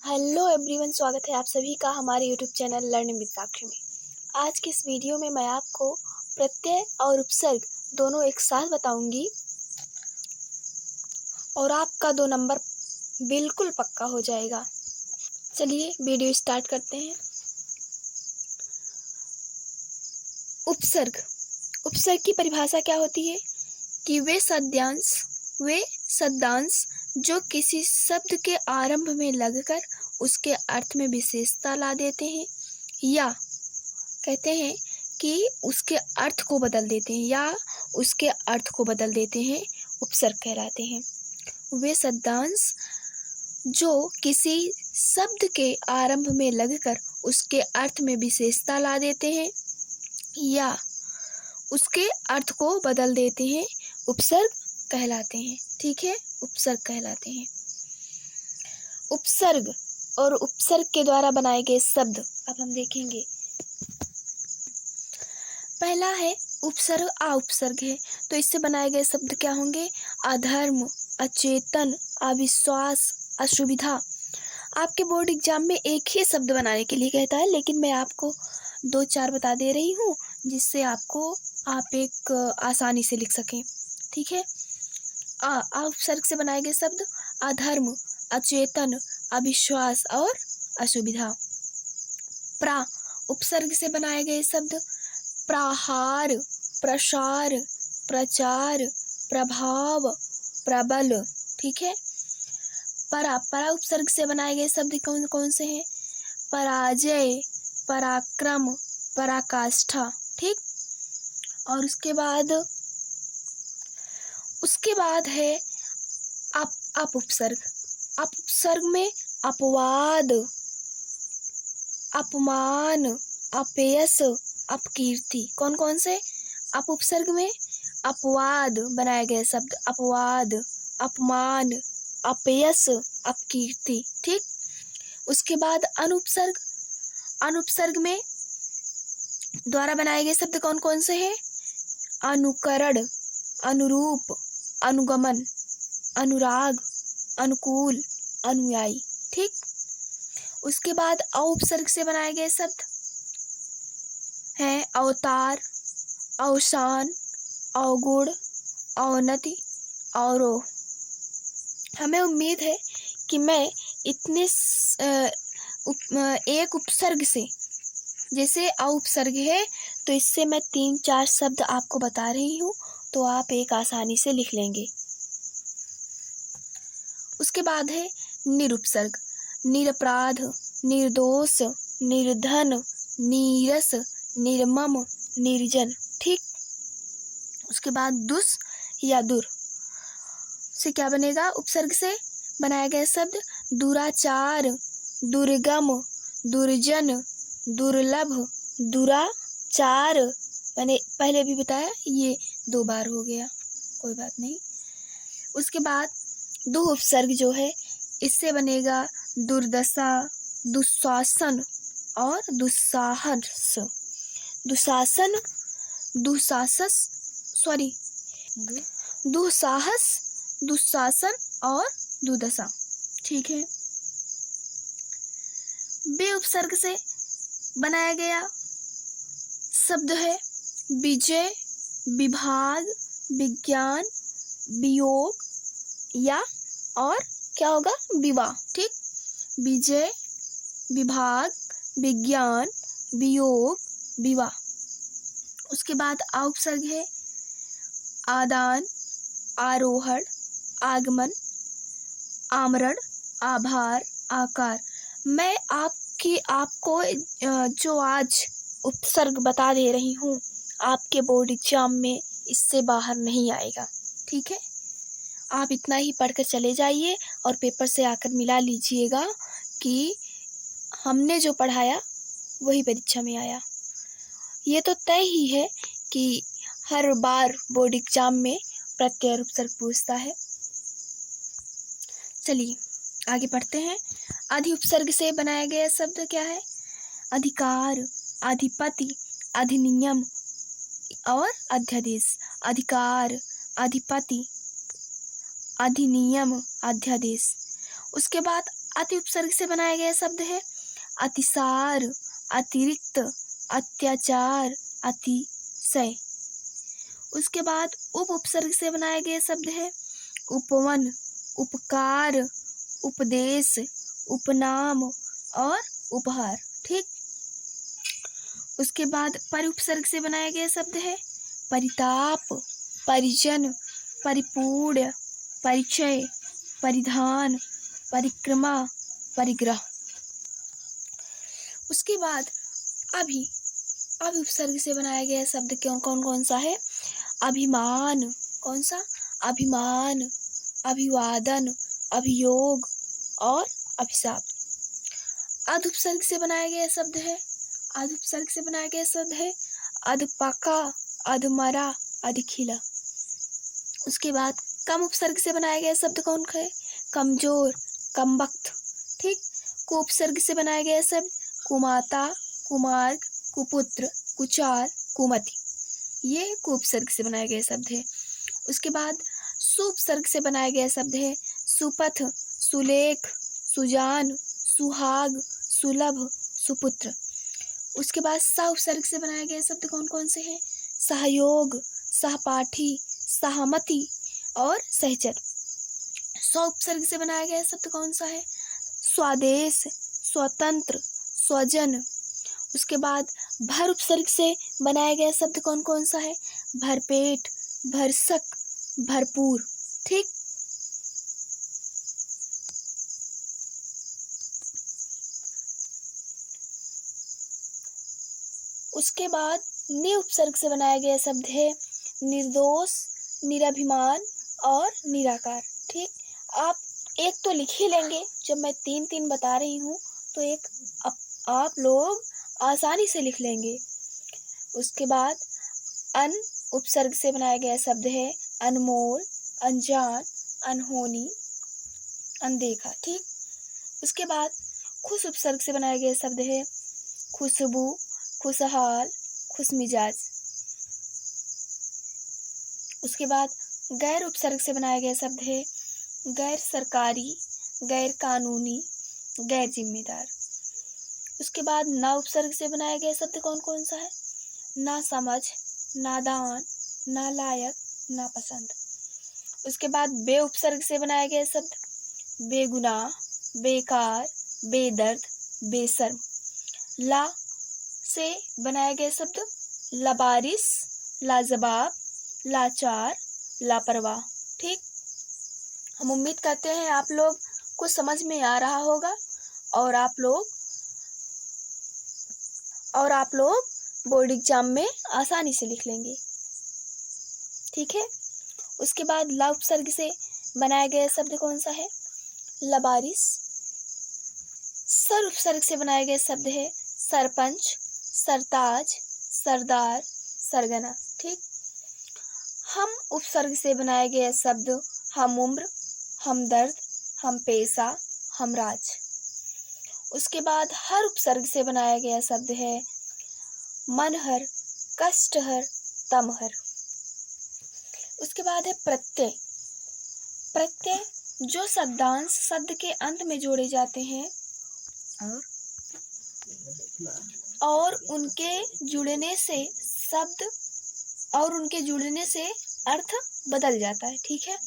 Hello everyone, स्वागत है आप सभी का हमारे यूट्यूब चैनल लर्निंग विद साक्षी में। आज के इस वीडियो में मैं आपको प्रत्यय और उपसर्ग दोनों एक साथ बताऊंगी और आपका 2 नंबर बिल्कुल पक्का हो जाएगा। चलिए वीडियो स्टार्ट करते हैं। उपसर्ग उपसर्ग की परिभाषा क्या होती है कि वे शब्दांश जो किसी शब्द के आरंभ में लगकर उसके अर्थ में विशेषता ला देते हैं या कहते हैं कि उसके अर्थ को बदल देते हैं या उसके अर्थ को बदल देते हैं, उपसर्ग कहलाते हैं। वे शब्दांश जो किसी शब्द के आरंभ में लगकर उसके अर्थ में विशेषता ला देते हैं या उसके अर्थ को बदल देते हैं, उपसर्ग कहलाते हैं। ठीक है, उपसर्ग कहलाते हैं। उपसर्ग और उपसर्ग के द्वारा बनाए गए शब्द अब हम देखेंगे। पहला है उपसर्ग, उपसर्ग है तो इससे बनाए गए शब्द क्या होंगे? अधर्म, अचेतन, अविश्वास, असुविधा। आपके बोर्ड एग्जाम में एक ही शब्द बनाने के लिए कहता है, लेकिन मैं आपको 2-4 बता दे रही हूँ जिससे आप एक आसानी से लिख सकें। ठीक है, उपसर्ग से बनाए गए शब्द अधर्म, अचेतन, अविश्वास और असुविधा। उपसर्ग से बनाए गए शब्द प्रहार, प्रसार, प्रचार, प्रभाव, प्रबल। ठीक है, परा उपसर्ग से बनाए गए शब्द कौन कौन से हैं? पराजय, पराक्रम, पराकाष्ठा। ठीक, और उसके बाद है उपसर्ग। उपसर्ग में अपवाद, अपमान, अपयश, अपकीर्ति। कौन कौन से? उपसर्ग में अपवाद बनाए गए शब्द अपवाद, अपमान, अपयश, अपकीर्ति। ठीक, उसके बाद अनुपसर्ग में द्वारा बनाए गए शब्द कौन कौन से हैं? अनुकरण, अनुरूप, अनुगमन, अनुराग, अनुकूल, अनुयायी। ठीक, उसके बाद उपसर्ग से बनाए गए शब्द हैं अवतार, अवसान, अवगुण, अवनति, अवरोह। हमें उम्मीद है कि मैं इतने एक उपसर्ग से, जैसे उपसर्ग है तो इससे मैं 3-4 शब्द आपको बता रही हूँ, तो आप एक आसानी से लिख लेंगे। उसके बाद है निरुपसर्ग, निरपराध, निर्दोष, निर्धन, नीरस, निर्मम, निर्जन। ठीक, उसके बाद दुस या दुर से क्या बनेगा? उपसर्ग से बनाया गया शब्द दुराचार, दुर्गम, दुर्जन, दुर्लभ, दुराचार। मैंने पहले भी बताया, ये 2 बार हो गया, कोई बात नहीं। उसके बाद दो उपसर्ग जो है इससे बनेगा दुर्दशा, दुशासन और दुस्साहस। दुशासन, दुस्साहस, दुशासन और दुर्दशा। ठीक है, बे उपसर्ग से बनाया गया शब्द है विजय, विभाग, विज्ञान, वियोग या और क्या होगा? विवाह। ठीक, विजय, विभाग, विज्ञान, वियोग, विवाह। उसके बाद उपसर्ग है आदान, आरोहण, आगमन, आमरण, आभार, आकार। मैं आपको जो आज उपसर्ग बता दे रही हूँ, आपके बोर्ड एग्जाम में इससे बाहर नहीं आएगा। ठीक है, आप इतना ही पढ़कर चले जाइए और पेपर से आकर मिला लीजिएगा कि हमने जो पढ़ाया वही परीक्षा में आया। ये तो तय ही है कि हर बार बोर्ड एग्जाम में प्रत्यय और उपसर्ग पूछता है। चलिए आगे पढ़ते हैं। अधि उपसर्ग से बनाया गया शब्द क्या है? अधिकार, अधिपति, अधिनियम और अध्यादेश। अधिकार, अधिपति, अधिनियम, अध्यादेश। उसके बाद अति उपसर्ग से बनाया गया शब्द है अतिसार, अतिरिक्त, अत्याचार, अतिशय। उसके बाद उप उपसर्ग से बनाया गया शब्द है उपवन, उपकार, उपदेश, उपनाम और उपहार। ठीक। उसके बाद पर उपसर्ग से बनाया गया शब्द है परिताप, परिजन, परिपूर्ण, परिचय, परिधान, परिक्रमा, परिग्रह। उसके बाद अभी उपसर्ग से बनाया गया शब्द कौन कौन सा है अभिमान, कौन सा अभिमान, अभिवादन, अभियोग और अभिशाप। अध उपसर्ग से बनाया गया शब्द है अधपका, अधमरा, अधखिला। उसके बाद कम उपसर्ग से बनाया गया शब्द कौन है कमजोर, कमबख्त। ठीक। कुउपसर्ग से बनाया गया शब्द कुमाता, कुमार्ग, कुपुत्र, कुचार, कुमति। ये कुउपसर्ग से बनाया गया शब्द है। उसके बाद सुउपसर्ग से बनाया गया शब्द है सुपथ, सुलेख, सुजान, सुहाग, सुलभ, सुपुत्र। उसके बाद सउपसर्ग से बनाया गया शब्द कौन कौन से हैं सहयोग, सहपाठी, सहमति और सहचर। स्वउपसर्ग से बनाया गया शब्द कौन सा है स्वदेश, स्वतंत्र, स्वजन। उसके बाद भर उपसर्ग से बनाया गया शब्द कौन कौन सा है भरपेट, भरसक, भरपूर। ठीक। उसके बाद नि उपसर्ग से बनाया गया शब्द है निर्दोष, निराभिमान और निराकार। ठीक। आप एक तो लिख ही लेंगे, जब मैं 3-3 बता रही हूँ तो एक आप लोग आसानी से लिख लेंगे। उसके बाद अन उपसर्ग से बनाया गया शब्द है अनमोल, अनजान, अनहोनी, अनदेखा। ठीक। उसके बाद खुश उपसर्ग से बनाया गया शब्द है खुशबू, खुशहाल, खुशमिजाज। उसके बाद गैर उपसर्ग से बनाया गया शब्द है गैर सरकारी, गैर कानूनी, गैर जिम्मेदार। उसके बाद ना उपसर्ग से बनाया गया शब्द कौन कौन सा है ना समझ, नादान, नालायक, नापसंद। उसके बाद बे उपसर्ग से बनाया गया शब्द बेगुनाह, बेकार, बेदर्द, बेशर्म। ला से बनाया गया शब्द लाबारिस, लाजवाब, लाचार, लापरवाह। ठीक। हम उम्मीद करते हैं आप लोग को समझ में आ रहा होगा और आप लोग बोर्ड एग्जाम में आसानी से लिख लेंगे। ठीक है। उसके बाद ला उपसर्ग से बनाया गया शब्द कौन सा है लबारिस। सर उपसर्ग से बनाया गया शब्द है सरपंच, सरताज, सरदार, सरगना। ठीक। हम उपसर्ग से बनाया गया शब्द हम उम्र, हमदर्द, हम पेशा, हमराज। उसके बाद हर उपसर्ग से बनाया गया शब्द है मनहर, कष्टहर, तमहर। उसके बाद है प्रत्यय। प्रत्यय जो शब्दांश शब्द के अंत में जोड़े जाते हैं और उनके जुड़ने से अर्थ बदल जाता है। ठीक है।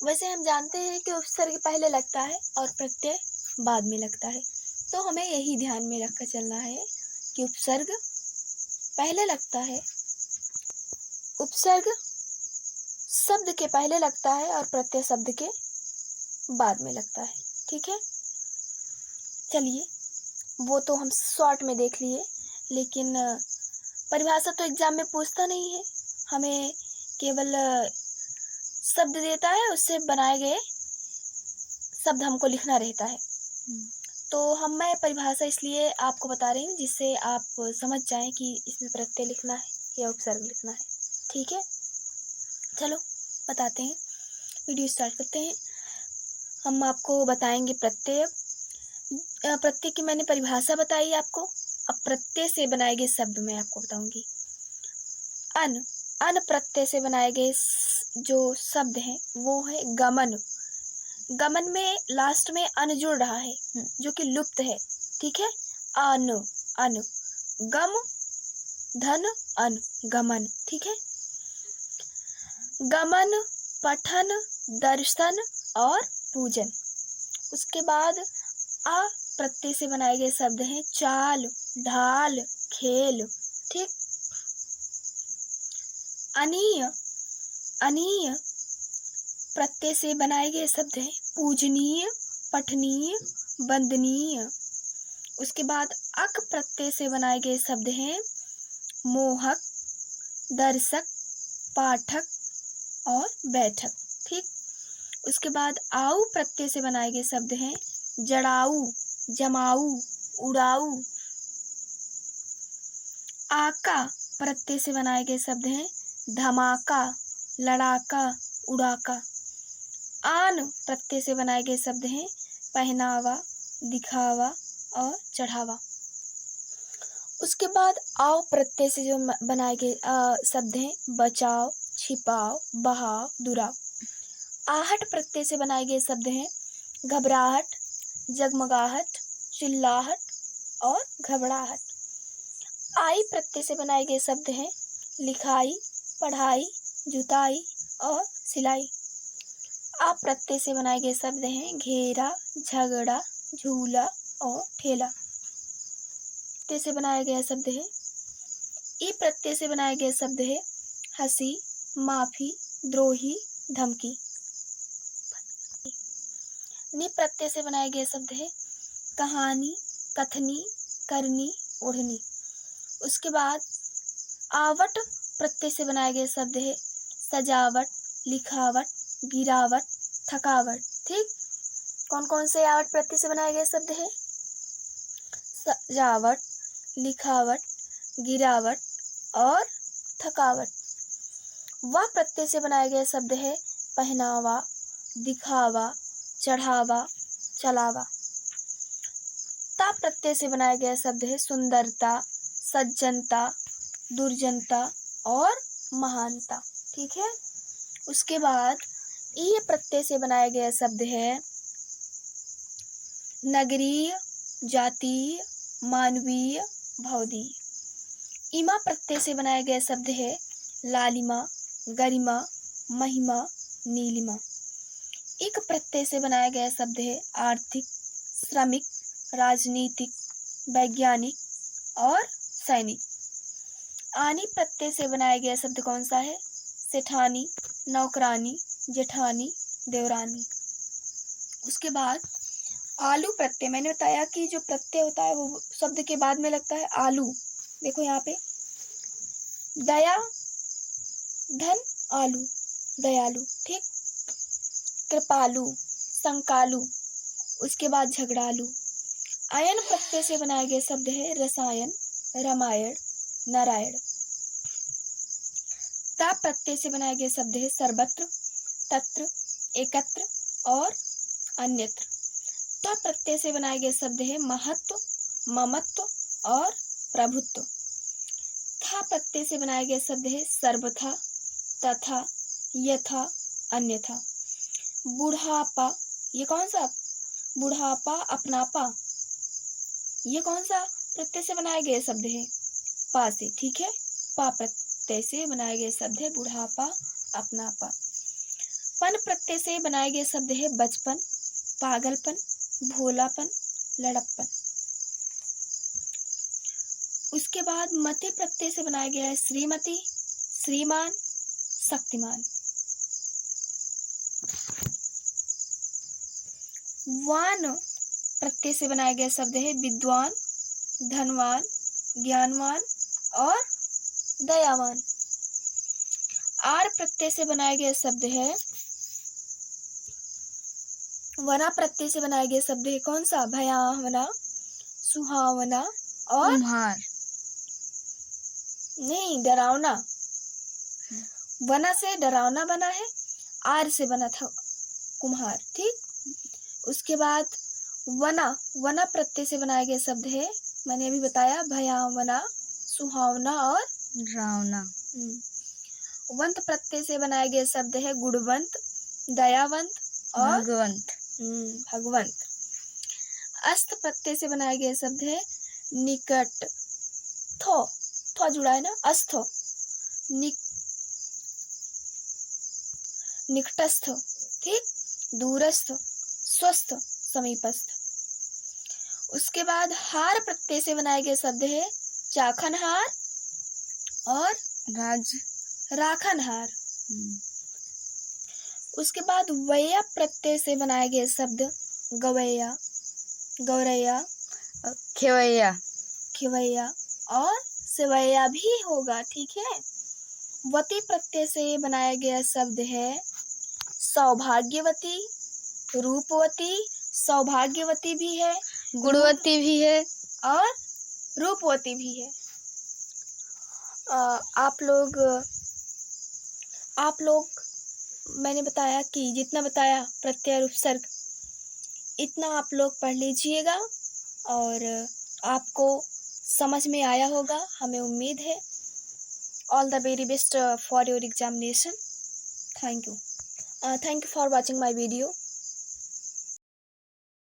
वैसे हम जानते हैं कि उपसर्ग पहले लगता है और प्रत्यय बाद में लगता है, तो हमें यही ध्यान में रखकर चलना है कि उपसर्ग पहले लगता है, उपसर्ग शब्द के पहले लगता है और प्रत्यय शब्द के बाद में लगता है। ठीक है। चलिए, वो तो हम शॉर्ट में देख लिए, लेकिन परिभाषा तो एग्जाम में पूछता नहीं है, हमें केवल शब्द देता है, उससे बनाए गए शब्द हमको लिखना रहता है। तो मैं परिभाषा इसलिए आपको बता रही हूँ जिससे आप समझ जाएं कि इसमें प्रत्यय लिखना है या उपसर्ग लिखना है। ठीक है। चलो बताते हैं, वीडियो स्टार्ट करते हैं। हम आपको बताएंगे प्रत्यय की मैंने परिभाषा बताई आपको। अब प्रत्यय से बनाए गए शब्द मैं आपको बताऊंगी। अन प्रत्यय से बनाए गए जो शब्द हैं वो है गमन, गमन में लास्ट में अन जुड़ रहा है जो कि लुप्त है, ठीक है। अन, अन, गम, धन, अन, गमन, ठीक है। गमन, पठन, दर्शन और पूजन। उसके बाद आ प्रत्यय से बनाए गए शब्द हैं चाल, ढाल, खेल, ठीक। अनीय, अनीय प्रत्यय से बनाए गए शब्द हैं पूजनीय, पठनीय, वंदनीय। उसके बाद अक प्रत्यय से बनाए गए शब्द हैं मोहक, दर्शक, पाठक और बैठक, ठीक। उसके बाद आऊ प्रत्यय से बनाए गए शब्द हैं जड़ाऊ, जमाऊ, उड़ाऊ। आका प्रत्यय से बनाए गए शब्द हैं धमाका, लड़ाका, उड़ाका। आन प्रत्यय से बनाए गए शब्द हैं पहनावा, दिखावा और चढ़ावा। उसके बाद आओ प्रत्यय से जो बनाए गए शब्द हैं बचाव, छिपाव, बहाव, दुराव। आहट प्रत्यय से बनाए गए शब्द हैं घबराहट, जगमगाहट, चिल्लाहट और घबराहट। आई प्रत्यय से बनाए गए शब्द हैं लिखाई, पढ़ाई, जुताई और सिलाई। आ प्रत्यय से बनाए गए शब्द हैं घेरा, झगड़ा, झूला और ठेला। प्रत्यय से बनाया गया शब्द है ई प्रत्यय से बनाए गए शब्द है हंसी, माफी, द्रोही, धमकी। नि प्रत्यय से बनाए गए शब्द है कहानी, कथनी, करनी, ओढ़नी। उसके बाद आवट प्रत्यय से बनाए गए शब्द है सजावट, लिखावट, गिरावट, थकावट, ठीक। कौन कौन से आवट प्रत्यय से बनाए गए शब्द है सजावट, लिखावट, गिरावट और थकावट। वह प्रत्यय से बनाए गए शब्द है पहनावा, दिखावा, चढ़ावा, चलावा। ता प्रत्यय से बनाया गया शब्द है सुंदरता, सज्जनता, दुर्जनता और महानता, ठीक है। उसके बाद ई प्रत्यय से बनाया गया शब्द है नगरीय, जातीय, मानवीय, भौदीय। इमा प्रत्यय से बनाया गया शब्द है लालिमा, गरिमा, महिमा, नीलिमा। इक प्रत्यय से बनाया गया शब्द है आर्थिक, श्रमिक, राजनीतिक, वैज्ञानिक और सैनिक। आनी प्रत्यय से बनाया गया शब्द कौन सा है सेठानी, नौकरानी, जेठानी, देवरानी। उसके बाद आलू प्रत्यय, मैंने बताया कि जो प्रत्यय होता है वो शब्द के बाद में लगता है आलू। देखो यहाँ पे दया, धन, आलू, दयालु, ठीक। कृपालु, संकालु। उसके बाद झगड़ालू। अयन प्रत्यय से बनाया गया शब्द है रसायन, रामायण, नारायण। ता प्रत्यय से बनाया गया शब्द है सर्वत्र, तत्र, एकत्र और अन्यत्र। ता प्रत्यय से बनाया गया शब्द है महत्व, ममत्व और प्रभुत्व। था प्रत्यय से बनाया गया शब्द है सर्वथा, तथा, यथा, अन्यथा। बुढ़ापा, ये कौन सा बुढ़ापा, अपनापा, ये कौन सा प्रत्यय से बनाया गया शब्द है पा से, ठीक है। पा प्रत्यय से बनाया गया शब्द है बुढ़ापा, अपनापा। पन प्रत्यय से बनाया गया शब्द है बचपन, पागलपन, भोलापन, लड़प्पन। उसके बाद मति प्रत्यय से बनाया गया है श्रीमती, श्रीमान, शक्तिमान। वान प्रत्यय से बनाया गया शब्द है विद्वान, धनवान, ज्ञानवान और दयावान। आर प्रत्यय से बनाया गया शब्द है वना प्रत्यय से बनाया गया शब्द है कौन सा भयावना, सुहावना और कुम्हार, नहीं डरावना। वना से डरावना बना है, आर से बना था कुम्हार, ठीक। उसके बाद वना, वना प्रत्यय से बनाया गया शब्द है मैंने अभी बताया भयावना, सुहावना और डरावना। वंत प्रत्यय से बनाया गया शब्द है गुणवंत, दयावंत और भगवंत। भगवंत। अस्थ प्रत्यय से बनाया गया शब्द है निकट। थो जुड़ा है ना, अस्थो, निकटस्थ, ठीक, दूरस्थ, स्वस्थ, समीपस्थ। उसके बाद हार प्रत्यय से बनाए गए शब्द है चाखनहार और राखनहार। उसके बाद वैया प्रत्यय से बनाए गए शब्द गवैया, गौरैया, खिवैया और सिवैया भी होगा, ठीक है। वती प्रत्यय से बनाया गया शब्द है सौभाग्यवती, रूपवती, सौभाग्यवती भी है, गुणवती भी है और रूपवती भी है। आप लोग मैंने बताया कि जितना बताया प्रत्यय और उपसर्ग इतना आप लोग पढ़ लीजिएगा और आपको समझ में आया होगा, हमें उम्मीद है। All the very best for your examination. Thank you for watching my video.